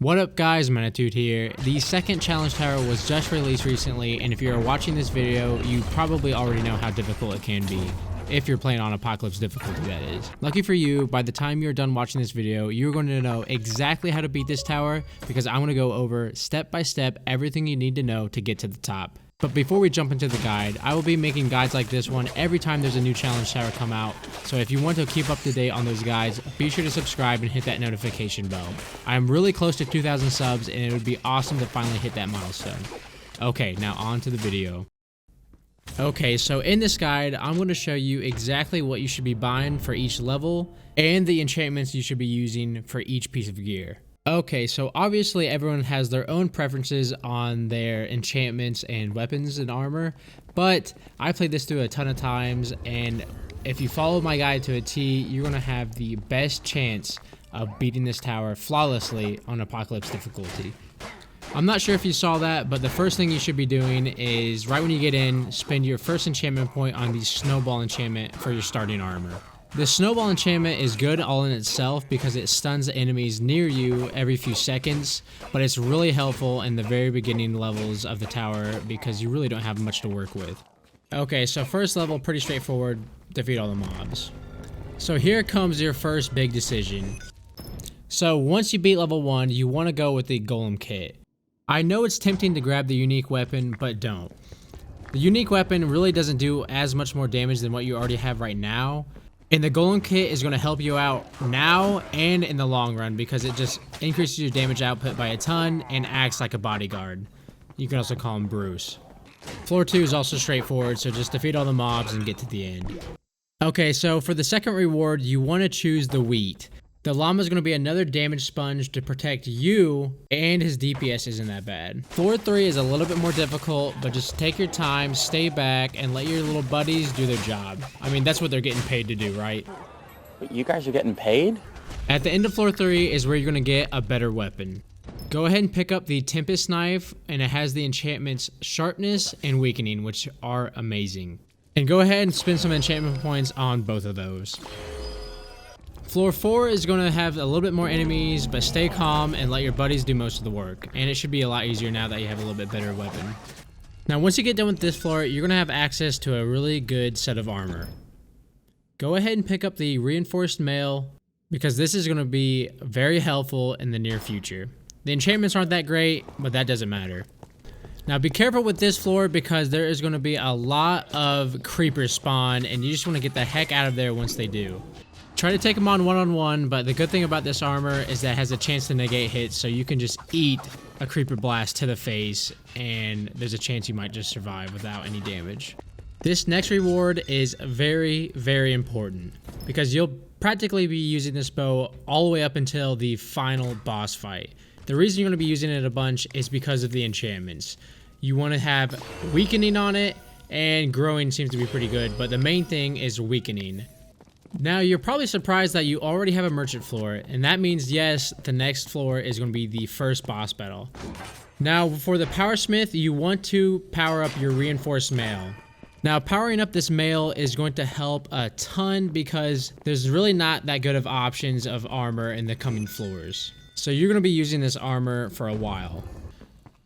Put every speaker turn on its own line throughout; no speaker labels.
What up guys, Mattitude here. The second challenge tower was just released recently, and if you're watching this video, you probably already know how difficult it can be. If you're playing on Apocalypse difficulty, that is. Lucky for you, by the time you're done watching this video, you're going to know exactly how to beat this tower, because I'm going to go over step by step everything you need to know to get to the top. But before we jump into the guide, I will be making guides like this one every time there's a new challenge tower come out. So if you want to keep up to date on those guides, be sure to subscribe and hit that notification bell. I'm really close to 2,000 subs and it would be awesome to finally hit that milestone. Okay, now on to the video. Okay, so in this guide, I'm going to show you exactly what you should be buying for each level and the enchantments you should be using for each piece of gear. Okay, so obviously everyone has their own preferences on their enchantments and weapons and armor, but I played this through a ton of times, and if you follow my guide to a T, you're going to have the best chance of beating this tower flawlessly on Apocalypse difficulty. I'm not sure if you saw that, but the first thing you should be doing is, right when you get in, spend your first enchantment point on the Snowball enchantment for your starting armor. The Snowball enchantment is good all in itself because it stuns enemies near you every few seconds, but it's really helpful in the very beginning levels of the tower because you really don't have much to work with. Okay, so first level, pretty straightforward, defeat all the mobs. So here comes your first big decision. So once you beat level 1, you want to go with the Golem kit. I know it's tempting to grab the unique weapon, but don't. The unique weapon really doesn't do as much more damage than what you already have right now. And the Golem kit is going to help you out now and in the long run because it just increases your damage output by a ton and acts like a bodyguard. You can also call him Bruce. Floor 2 is also straightforward, so just defeat all the mobs and get to the end. Okay, so for the second reward, you want to choose the Wheat. The llama is going to be another damage sponge to protect you, and his DPS isn't that bad. Floor 3 is a little bit more difficult, but just take your time, stay back, and let your little buddies do their job. I mean, that's what they're getting paid to do, right?
Wait, you guys are getting paid?
At the end of floor 3 is where you're going to get a better weapon. Go ahead and pick up the Tempest Knife, and it has the enchantments Sharpness and Weakening, which are amazing. And go ahead and spend some enchantment points on both of those. Floor 4 is going to have a little bit more enemies, but stay calm and let your buddies do most of the work. And it should be a lot easier now that you have a little bit better weapon. Now once you get done with this floor, you're going to have access to a really good set of armor. Go ahead and pick up the Reinforced Mail, because this is going to be very helpful in the near future. The enchantments aren't that great, but that doesn't matter. Now be careful with this floor because there is going to be a lot of creepers spawn, and you just want to get the heck out of there once they do. Try to take them on one-on-one, but the good thing about this armor is that it has a chance to negate hits, so you can just eat a creeper blast to the face, and there's a chance you might just survive without any damage. This next reward is very, very important, because you'll practically be using this bow all the way up until the final boss fight. The reason you're going to be using it a bunch is because of the enchantments. You want to have Weakening on it, and Growing seems to be pretty good, but the main thing is Weakening. Now, you're probably surprised that you already have a merchant floor, and that means, yes, the next floor is going to be the first boss battle. Now, for the Power Smith, you want to power up your Reinforced Mail. Now, powering up this mail is going to help a ton because there's really not that good of options of armor in the coming floors. So you're going to be using this armor for a while.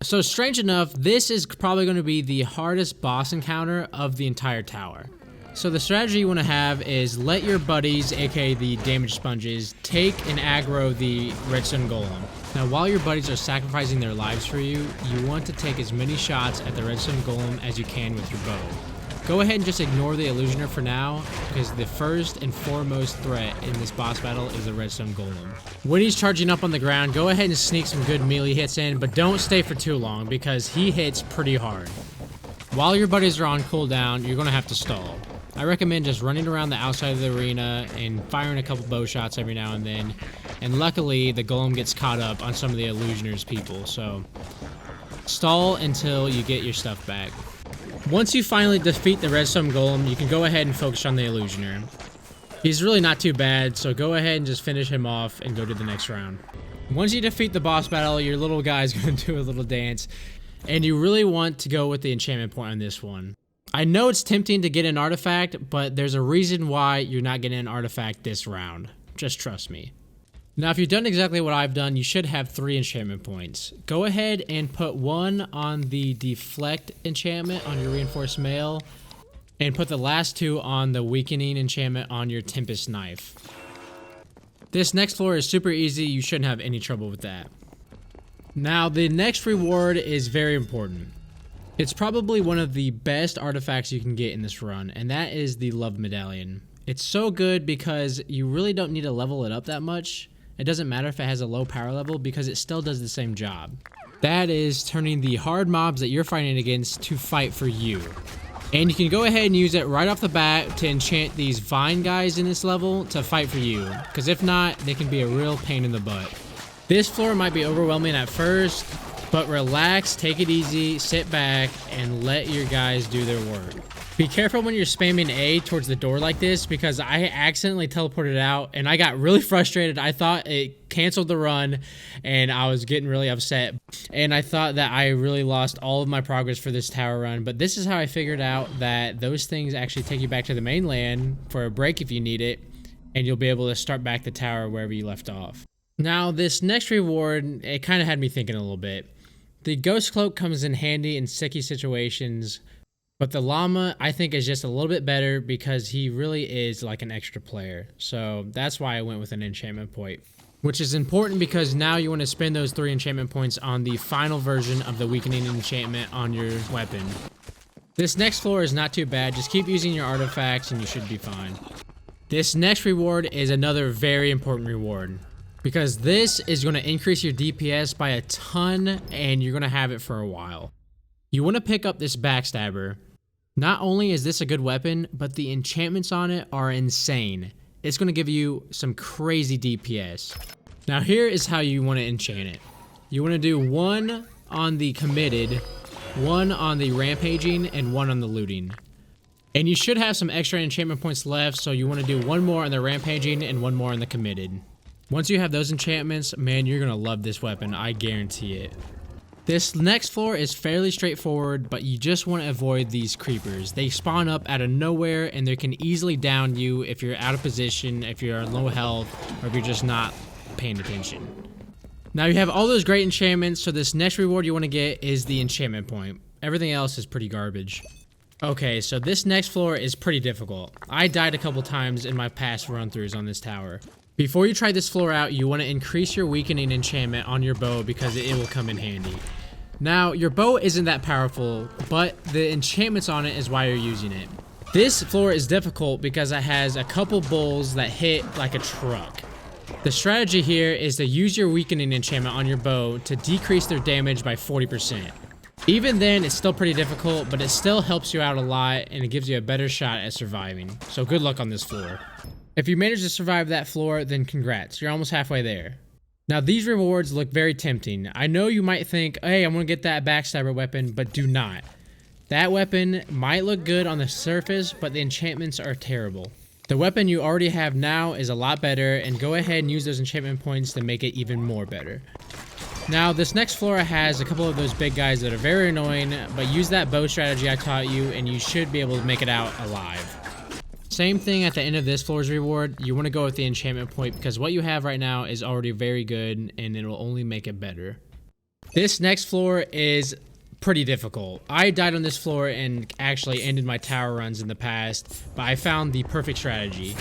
So strange enough, this is probably going to be the hardest boss encounter of the entire tower. So the strategy you want to have is let your buddies, aka the damage sponges, take and aggro the redstone golem. Now while your buddies are sacrificing their lives for you, you want to take as many shots at the redstone golem as you can with your bow. Go ahead and just ignore the illusioner for now, because the first and foremost threat in this boss battle is the redstone golem. When he's charging up on the ground, go ahead and sneak some good melee hits in, but don't stay for too long because he hits pretty hard. While your buddies are on cooldown, you're going to have to stall. I recommend just running around the outside of the arena and firing a couple bow shots every now and then. And luckily, the golem gets caught up on some of the illusioner's people, so stall until you get your stuff back. Once you finally defeat the redstone golem, you can go ahead and focus on the illusioner. He's really not too bad, so go ahead and just finish him off and go to the next round. Once you defeat the boss battle, your little guy's going to do a little dance, and you really want to go with the enchantment point on this one. I know it's tempting to get an artifact, but there's a reason why you're not getting an artifact this round. Just trust me. Now, if you've done exactly what I've done, you should have 3 enchantment points. Go ahead and put 1 on the deflect enchantment on your reinforced mail, and put the last 2 on the weakening enchantment on your Tempest Knife. This next floor is super easy. You shouldn't have any trouble with that. Now, the next reward is very important. It's probably one of the best artifacts you can get in this run, and that is the Love Medallion. It's so good because you really don't need to level it up that much. It doesn't matter if it has a low power level because it still does the same job. That is turning the hard mobs that you're fighting against to fight for you. And you can go ahead and use it right off the bat to enchant these vine guys in this level to fight for you, because if not, they can be a real pain in the butt. This floor might be overwhelming at first, but relax, take it easy, sit back, and let your guys do their work. Be careful when you're spamming A towards the door like this, because I accidentally teleported out and I got really frustrated. I thought it canceled the run and I was getting really upset. And I thought that I really lost all of my progress for this tower run. But this is how I figured out that those things actually take you back to the mainland for a break if you need it. And you'll be able to start back the tower wherever you left off. Now, this next reward, it kind of had me thinking a little bit. The Ghost Cloak comes in handy in sticky situations. But the llama, I think, is just a little bit better because he really is like an extra player. So that's why I went with an enchantment point. Which is important because now you want to spend those 3 enchantment points on the final version of the weakening enchantment on your weapon. This next floor is not too bad. Just keep using your artifacts and you should be fine. This next reward is another very important reward. Because this is going to increase your DPS by a ton and you're going to have it for a while. You want to pick up this Backstabber. Not only is this a good weapon, but the enchantments on it are insane. It's going to give you some crazy DPS. Now here is how you want to enchant it. You want to do 1 on the committed, 1 on the rampaging, and 1 on the looting. And you should have some extra enchantment points left, so you want to do 1 more on the rampaging and 1 more on the committed. Once you have those enchantments, man, you're going to love this weapon. I guarantee it. This next floor is fairly straightforward, but you just want to avoid these creepers. They spawn up out of nowhere and they can easily down you if you're out of position, if you're on low health, or if you're just not paying attention. Now you have all those great enchantments, so this next reward you want to get is the enchantment point. Everything else is pretty garbage. Okay, so this next floor is pretty difficult. I died a couple times in my past run-throughs on this tower. Before you try this floor out, you want to increase your weakening enchantment on your bow because it will come in handy. Now, your bow isn't that powerful, but the enchantments on it is why you're using it. This floor is difficult because it has a couple bulls that hit like a truck. The strategy here is to use your weakening enchantment on your bow to decrease their damage by 40%. Even then, it's still pretty difficult, but it still helps you out a lot and it gives you a better shot at surviving. So good luck on this floor. If you manage to survive that floor, then congrats, you're almost halfway there. Now these rewards look very tempting. I know you might think, hey, I'm gonna get that Backstabber weapon, but do not. That weapon might look good on the surface, but the enchantments are terrible. The weapon you already have now is a lot better, and go ahead and use those enchantment points to make it even more better. Now this next floor has a couple of those big guys that are very annoying, but use that bow strategy I taught you and you should be able to make it out alive. Same thing at the end of this floor's reward. You want to go with the enchantment point because what you have right now is already very good and it will only make it better. This next floor is pretty difficult. I died on this floor and actually ended my tower runs in the past, but I found the perfect strategy.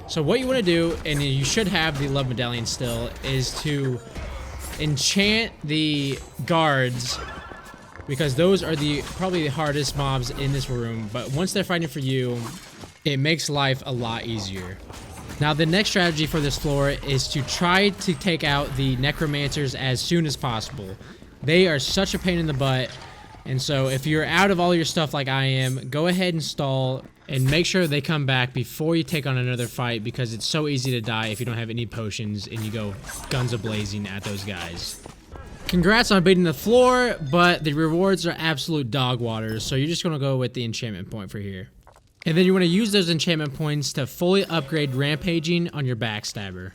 So what you want to do, and you should have the Love Medallion still, is to enchant the guards because those are probably the hardest mobs in this room, but once they're fighting for you, it makes life a lot easier. Now the next strategy for this floor is to try to take out the necromancers as soon as possible. They are such a pain in the butt, and so if you're out of all your stuff like I am, go ahead and stall and make sure they come back before you take on another fight because it's so easy to die if you don't have any potions and you go guns a-blazing at those guys. Congrats on beating the floor, but the rewards are absolute dog water, so you're just gonna go with the enchantment point for here. And then you want to use those enchantment points to fully upgrade rampaging on your Backstabber.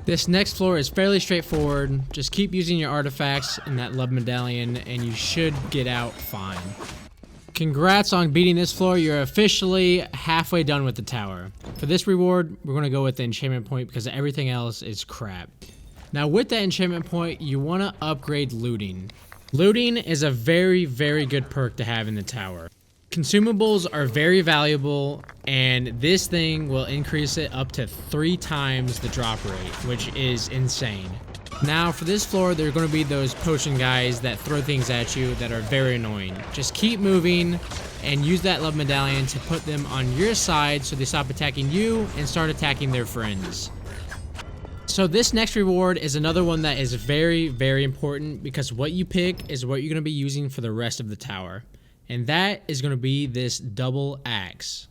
This next floor is fairly straightforward. Just keep using your artifacts and that Love Medallion and you should get out fine. Congrats on beating this floor. You're officially halfway done with the tower. For this reward, we're going to go with the enchantment point because everything else is crap. Now with that enchantment point, you want to upgrade looting. Looting is a very, very good perk to have in the tower. Consumables are very valuable, and this thing will increase it up to 3 times the drop rate, which is insane. Now for this floor, there are going to be those potion guys that throw things at you that are very annoying. Just keep moving and use that love medallion to put them on your side so they stop attacking you and start attacking their friends. So this next reward is another one that is very, very important because what you pick is what you're going to be using for the rest of the tower. And that is going to be this double axe.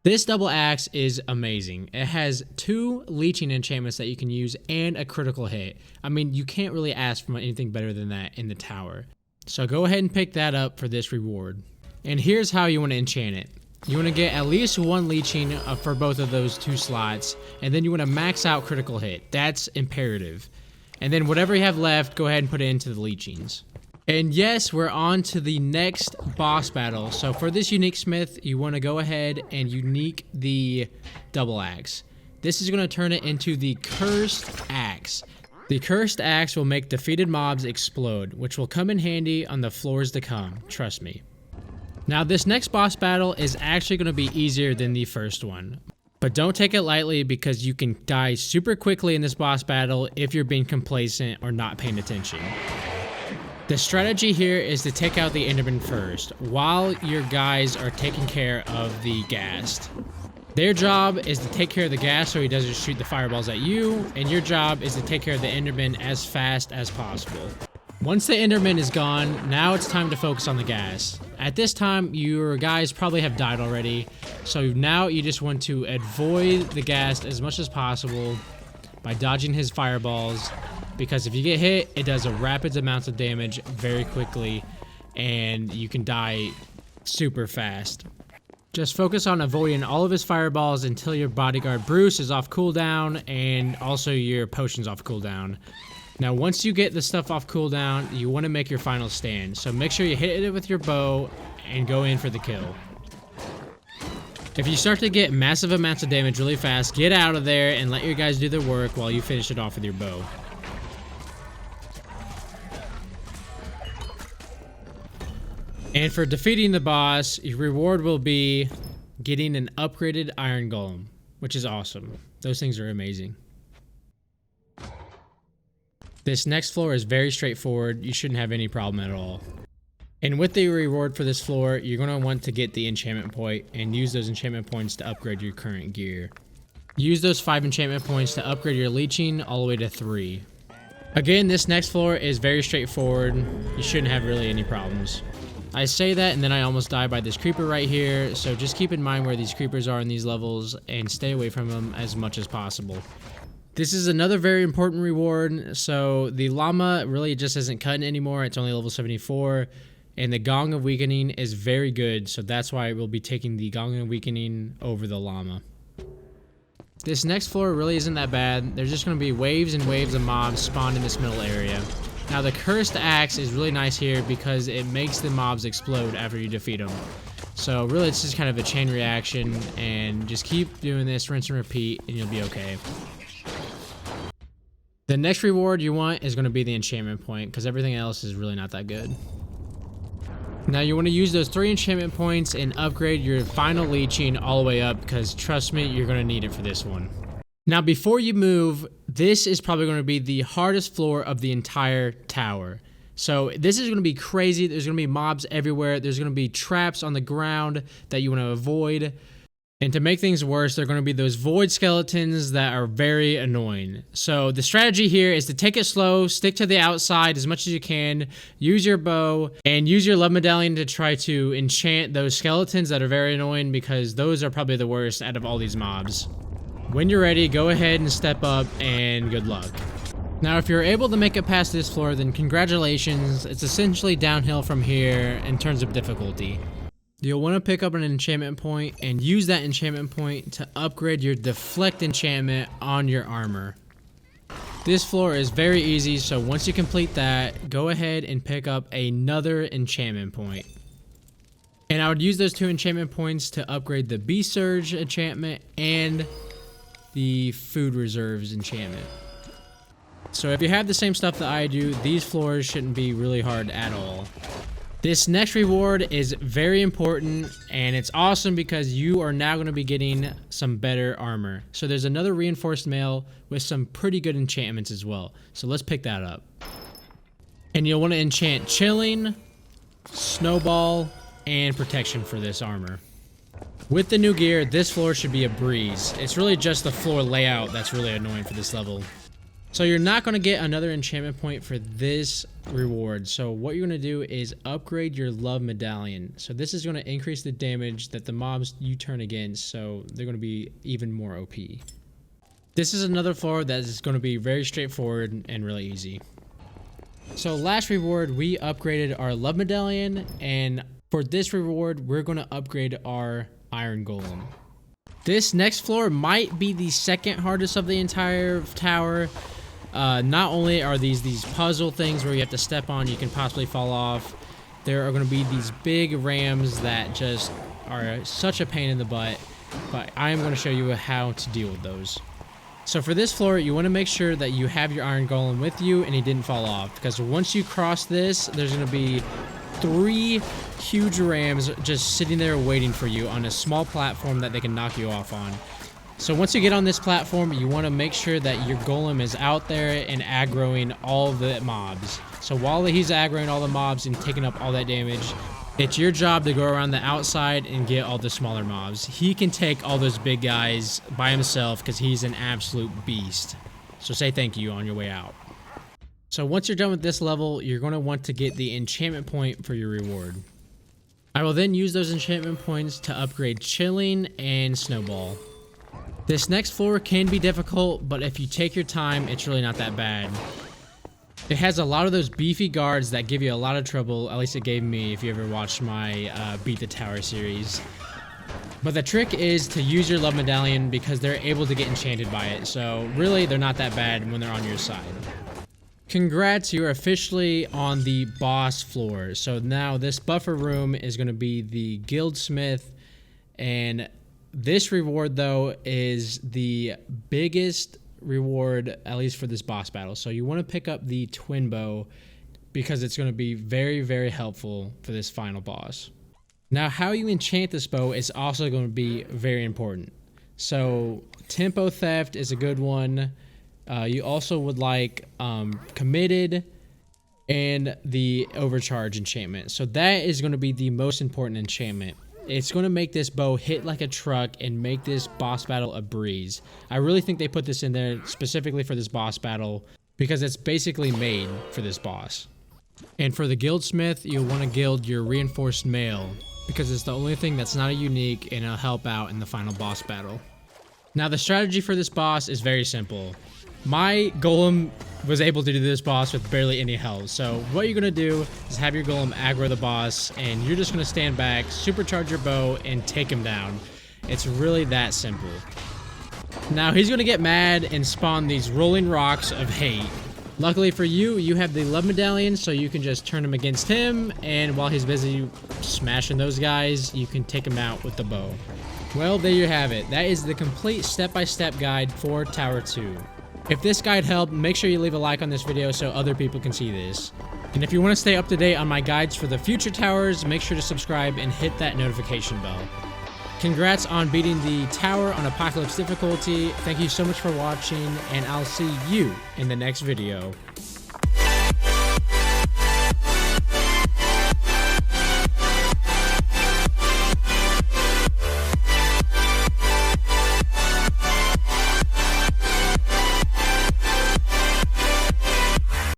This double axe is amazing. It has 2 leeching enchantments that you can use and a critical hit. I mean, you can't really ask for anything better than that in the tower. So go ahead and pick that up for this reward. And here's how you want to enchant it. You want to get at least 1 leeching for both of those 2 slots, and then you want to max out critical hit. That's imperative. And then whatever you have left, go ahead and put it into the leechings. And yes, we're on to the next boss battle. So for this unique smith, you want to go ahead and unique the double axe. This is going to turn it into the cursed axe. The cursed axe will make defeated mobs explode, which will come in handy on the floors to come. Trust me. Now this next boss battle is actually going to be easier than the first one. But don't take it lightly because you can die super quickly in this boss battle if you're being complacent or not paying attention. The strategy here is to take out the Enderman first, while your guys are taking care of the ghast. Their job is to take care of the ghast so he doesn't shoot the fireballs at you, and your job is to take care of the Enderman as fast as possible. Once the Enderman is gone, now it's time to focus on the ghast. At this time, your guys probably have died already, so now you just want to avoid the ghast as much as possible by dodging his fireballs. Because if you get hit, it does a rapid amount of damage very quickly, and you can die super fast. Just focus on avoiding all of his fireballs until your bodyguard Bruce is off cooldown, and also your potions off cooldown. Now, once you get the stuff off cooldown, you want to make your final stand. So make sure you hit it with your bow and go in for the kill. If you start to get massive amounts of damage really fast, get out of there and let your guys do their work while you finish it off with your bow. And for defeating the boss, your reward will be getting an upgraded iron golem, which is awesome. Those things are amazing. This next floor is very straightforward. You shouldn't have any problem at all. And with the reward for this floor, you're going to want to get the enchantment point and use those enchantment points to upgrade your current gear. Use those 5 enchantment points to upgrade your leeching all the way to 3. Again, this next floor is very straightforward. You shouldn't have really any problems. I say that and then I almost die by this creeper right here, so just keep in mind where these creepers are in these levels and stay away from them as much as possible. This is another very important reward. So the llama really just isn't cutting anymore. It's only level 74. And the Gong of Weakening is very good. So that's why we'll be taking the Gong of Weakening over the llama. This next floor really isn't that bad. There's just going to be waves and waves of mobs spawned in this middle area. Now the Cursed Axe is really nice here because it makes the mobs explode after you defeat them. So really it's just kind of a chain reaction, and just keep doing this, rinse and repeat, and you'll be okay. The next reward you want is going to be the enchantment point because everything else is really not that good. Now you want to use those 3 enchantment points and upgrade your final leeching all the way up because trust me, you're going to need it for this one. Now before you move, this is probably going to be the hardest floor of the entire tower. So this is going to be crazy. There's going to be mobs everywhere. There's going to be traps on the ground that you want to avoid. And to make things worse, there are going to be those void skeletons that are very annoying. So the strategy here is to take it slow, stick to the outside as much as you can, use your bow, and use your love medallion to try to enchant those skeletons that are very annoying because those are probably the worst out of all these mobs. When you're ready, go ahead and step up, and good luck. Now, if you're able to make it past this floor, then congratulations. It's essentially downhill from here in terms of difficulty. You'll want to pick up an enchantment point and use that enchantment point to upgrade your deflect enchantment on your armor. This floor is very easy, so once you complete that, go ahead and pick up another enchantment point. And I would use those 2 enchantment points to upgrade the Bee Surge enchantment and the Food Reserves enchantment. So if you have the same stuff that I do, these floors shouldn't be really hard at all. This next reward is very important, and it's awesome because you are now going to be getting some better armor. So there's another reinforced mail with some pretty good enchantments as well. So let's pick that up. And you'll want to enchant Chilling, Snowball, and Protection for this armor. With the new gear, this floor should be a breeze. It's really just the floor layout that's really annoying for this level. So you're not going to get another enchantment point for this reward. So what you're going to do is upgrade your Love Medallion. So this is going to increase the damage that the mobs you turn against, so they're going to be even more OP. This is another floor that is going to be very straightforward and really easy. So last reward, we upgraded our Love Medallion, and for this reward, we're going to upgrade our Iron Golem. This next floor might be the second hardest of the entire tower. Not only are these puzzle things where you have to step on, you can possibly fall off. There are going to be these big rams that just are such a pain in the butt, but I am going to show you how to deal with those. So for this floor, you want to make sure that you have your Iron Golem with you and he didn't fall off, because once you cross this, there's going to be 3 huge rams just sitting there waiting for you on a small platform that they can knock you off on. So once you get on this platform, you want to make sure that your golem is out there and aggroing all the mobs. So while he's aggroing all the mobs and taking up all that damage, it's your job to go around the outside and get all the smaller mobs. He can take all those big guys by himself because he's an absolute beast. So say thank you on your way out. So once you're done with this level, you're going to want to get the enchantment point for your reward. I will then use those enchantment points to upgrade Chilling and Snowball. This next floor can be difficult, but if you take your time, it's really not that bad. It has a lot of those beefy guards that give you a lot of trouble, at least it gave me if you ever watched my Beat the Tower series. But the trick is to use your Love Medallion because they're able to get enchanted by it, so really they're not that bad when they're on your side. Congrats, you're officially on the boss floor. So now this buffer room is going to be the Guildsmith, and this reward, though, is the biggest reward, at least for this boss battle. So you want to pick up the Twin Bow because it's going to be very, very helpful for this final boss. Now, how you enchant this bow is also going to be very important. So Tempo Theft is a good one. You also would like Committed and the Overcharge enchantment. So that is going to be the most important enchantment. It's going to make this bow hit like a truck and make this boss battle a breeze. I really think they put this in there specifically for this boss battle because it's basically made for this boss. And for the Guildsmith, you'll want to guild your Reinforced Mail because it's the only thing that's not a unique and it'll help out in the final boss battle. Now the strategy for this boss is very simple. My golem was able to do this boss with barely any health. So what you're going to do is have your golem aggro the boss, and you're just going to stand back, supercharge your bow, and take him down. It's really that simple. Now he's going to get mad and spawn these rolling rocks of hate. Luckily for you, you have the Love Medallion, so you can just turn him against him, and while he's busy smashing those guys, you can take him out with the bow. Well, there you have it. That is the complete step-by-step guide for Tower 2. If this guide helped, make sure you leave a like on this video so other people can see this. And if you want to stay up to date on my guides for the future towers, make sure to subscribe and hit that notification bell. Congrats on beating the tower on Apocalypse difficulty. Thank you so much for watching, and I'll see you in the next video.